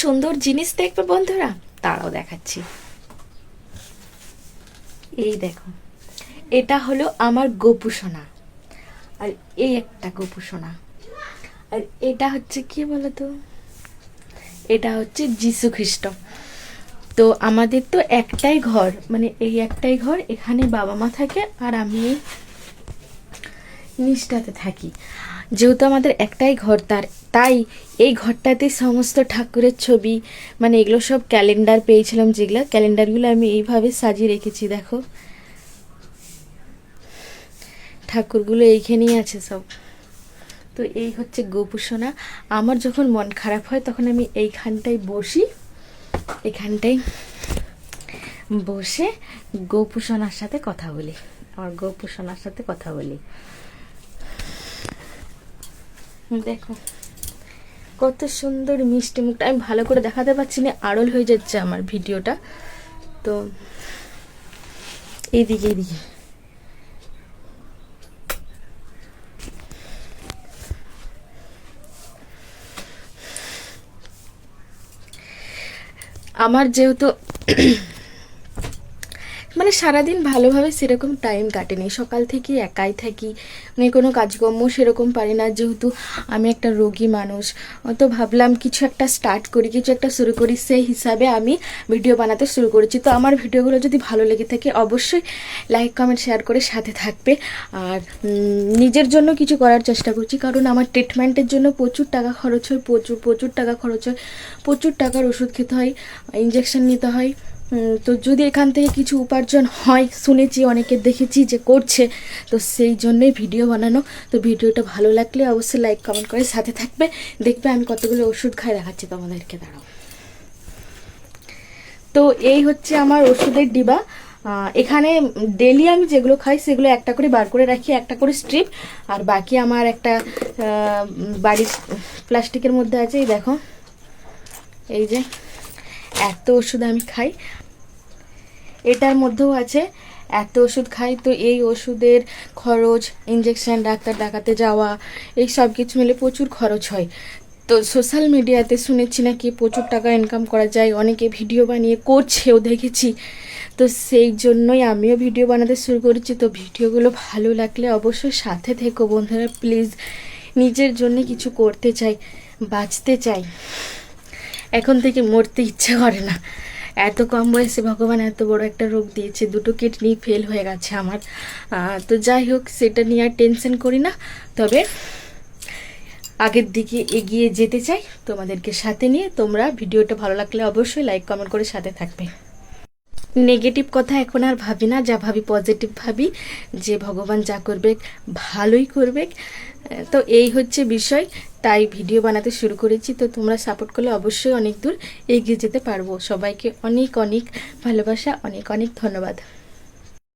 সুন্দর জিনিস দেখবে বন্ধুরা, তারাও দেখাচ্ছি। এই দেখো, এটা হলো আমার গোপু সোনা, আর এই একটা গোপু সোনা, আর এটা হচ্ছে কি বলতো, এটা হচ্ছে যিশু খ্রিস্ট। তো আমাদের তো একটাই ঘর, মানে এই একটাই ঘর, এখানে বাবা মা থাকে আর আমি নিচটাতে থাকি। যেহেতু আমাদের একটাই ঘর, তাই এই ঘরটাতে সমস্ত ঠাকুরের ছবি, মানে এগুলো সব ক্যালেন্ডার পেয়েছিলাম, যেগুলো ক্যালেন্ডারগুলো আমি এইভাবে সাজিয়ে রেখেছি। দেখো ঠাকুরগুলো এইখানেই আছে সব। তো এই হচ্ছে গোপু সোনা। আমার যখন মন খারাপ হয় তখন আমি এইখানটায় বসি, এখানটায় বসে গোপু সোনার সাথে কথা বলি, আমার গোপু সোনার সাথে কথা বলি। দেখো কত সুন্দর মিষ্টি মুখটা, আমি ভালো করে দেখাতে পারছি না, আড়ল হয়ে যাচ্ছে আমার ভিডিওটা। তো এইদিকে এইদিকে আমার যেহেতু মানে সারাদিন ভালোভাবে সেরকম টাইম কাটেনি, সকাল থেকে একাই থাকি, মানে কোনো কাজকর্ম সেরকম পারি না, যেহেতু আমি একটা রোগী মানুষ। তো ভাবলাম কিছু একটা স্টার্ট করি, কিছু একটা শুরু করি, সেই হিসাবে আমি ভিডিও বানাতে শুরু করেছি। তো আমার ভিডিওগুলো যদি ভালো লেগে থাকে অবশ্যই লাইক কমেন্ট শেয়ার করে সাথে থাকবে। আর নিজের জন্য কিছু করার চেষ্টা করছি, কারণ আমার ট্রিটমেন্টের জন্য প্রচুর টাকা খরচ হয়, প্রচুর টাকা খরচ হয়, প্রচুর টাকার ওষুধ খেতে হয়, ইঞ্জেকশন নিতে হয়। তো যদি এখান থেকে কিছু উপার্জন হয়, শুনেছি অনেকে দেখেছি যে করছে, তো সেই জন্যই ভিডিও বানানো। তো ভিডিওটা ভালো লাগলে অবশ্যই লাইক কমেন্ট করে সাথে থাকবে। দেখবে আমি কতগুলো ওষুধ খাই, দেখাচ্ছি তোমাদেরকে, দাঁড়াও। তো এই হচ্ছে আমার ওষুধের ডিবা। এখানে ডেলি আমি যেগুলো খাই সেগুলো একটা করে বার করে রাখি, একটা করে স্ট্রিপ, আর বাকি আমার একটা বাড়ির প্লাস্টিকের মধ্যে আছে। এই দেখো, এই যে এত ওষুধ আমি খাই, এটার মধ্যেও আছে এত ওষুধ খাই। তো এই ওষুধের খরচ, ইঞ্জেকশন, ডাক্তার দেখাতে যাওয়া, এই সব কিছু মিলে প্রচুর খরচ হয়। তো সোশ্যাল মিডিয়াতে শুনেছি নাকি প্রচুর টাকা ইনকাম করা যায়, অনেকে ভিডিও বানিয়ে করছেও দেখেছি। তো সেই জন্যই আমিও ভিডিও বানাতে শুরু করেছি। তো ভিডিওগুলো ভালো লাগলে অবশ্যই সাথে থেকো বন্ধুরা, প্লিজ। নিজের জন্য কিছু করতে চাই, বাঁচতে চাই, এখন থেকে মরতে ইচ্ছে করে না। এত কম বয়সে ভগবান এত বড় একটা রোগ দিয়েছে, দুটো কিডনি ফেল হয়ে গেছে আমার। তো যাই হোক, সেটা নিয়ে আর টেনশন করি না, তবে আগের দিকে এগিয়ে যেতে চাই তোমাদেরকে সাথে নিয়ে। তোমরা ভিডিওটা ভালো লাগলে অবশ্যই লাইক কমেন্ট করে সাথে থাকবে। নেগেটিভ কথা এখন আর ভাবি না, যা ভাবি পজিটিভ ভাবি, যে ভগবান যা করবে ভালোই করবে। তো এই হচ্ছে বিষয়, তাই ভিডিও বানাতে শুরু করেছি। তো তোমরা সাপোর্ট করলে অবশ্যই অনেক দূর এগিয়ে যেতে পারবো। সবাইকে অনেক অনেক ভালোবাসা, অনেক অনেক ধন্যবাদ।